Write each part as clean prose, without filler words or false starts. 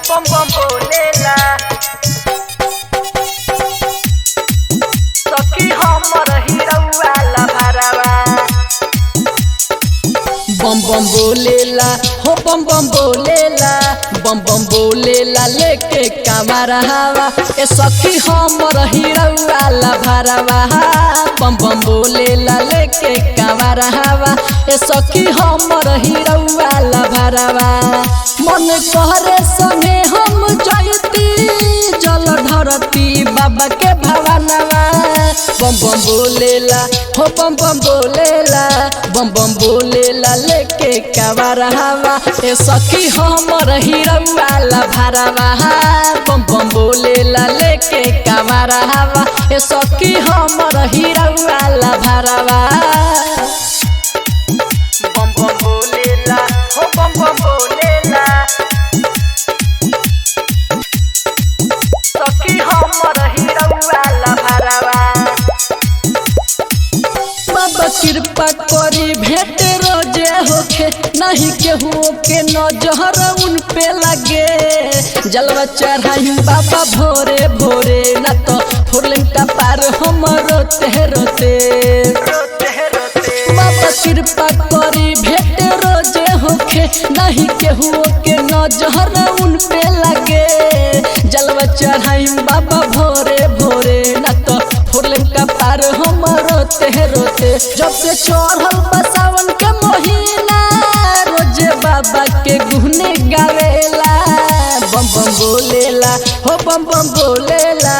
बम बम बोलेला सखी हमर हिरौआ लभरावा बम बम बोलेला हो बम बम बोलेला बम बम बोलेला लेके कामरा हवा ए सखी हमर हिरौआ लभरावा बम बम बोलेला लेके कामरा हवा ए सखी हमर हिरौआ लभरावा मन कहरे संगे हम जयती जल ढरती बाबा के भवनवा बम बम बोलेला हो बम बम बोलेला बम बम बोलेला लेके कामरा हवा ए सखी हमर हिरौआ लभरावा बम बम बोलेला लेके कामरा हवा ए सखी हमर हिरौआ लभरावा बम बम बोलेला हो बम बम बोलेला सखी हमर हिरौआ लभरावा बाबा कृपा करी भेंट रोजे होखे नहीं केहू के नजर उन पे लगे जलवा चढ़ाई बाबा भोरे भोरे न तो फुरलिम का पार हम रोते रोते बाबा कृपा करी भेंट रोजे होखे नहीं केहू के नजर उन पे लगे जलवा चढ़ाई बाबा भोरे भोरे न तो फुरलिम का पार हम रोते रोते जब से चढ़ल बा सावन के महीना रोजे बाबा के गुने गावेला बम बम बोलेला हो बम बम बोलेला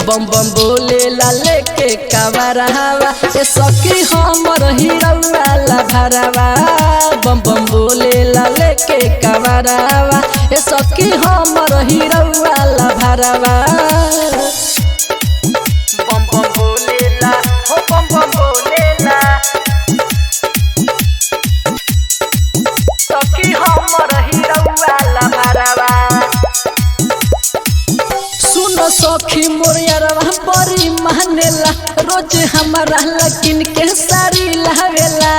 बम बम बोलेला लेके कामरा हवा ए सखी हमर हिरौआ लभरावा बम बम बोलेला लेके कामरा हवा ए सखी हमर हिरौआ लभरावा बम बम बोलेला हो बम बम बोलेला सखी हमर हिरौआ लभरावा सुनो सखी मोरियरवा बड़ी मानेला रोज हमारा लकिन के सारी लावेला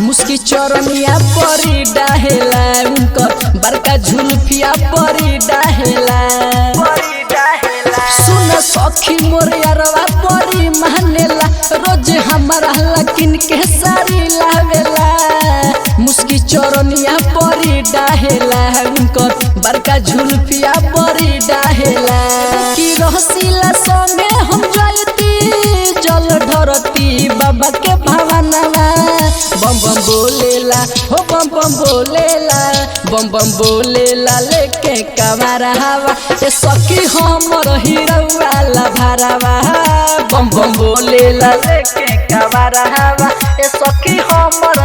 मुस्की चरनिया बड़ी डाहेला उनकर बड़का झुलफिया बड़ी डाहेला सुनो सखी मोरियरवा बड़ी मानेला रोज हमारा लकिन के सारी लावेला मुस्की चरनिया बड़ी डाहेला उनकर बड़का झुलफिया बड़ी डाहेला की रहसीला संगे हम जयती जल ढरती बाबा के भवनवा बम बम बोलेला हो बम बम बोलेला बम बम बोलेला लेके कामरा हवा ए सखी हमर हिरौआ लभरावा बम बम बोलेला लेके कामरा हवा ए सखी हमर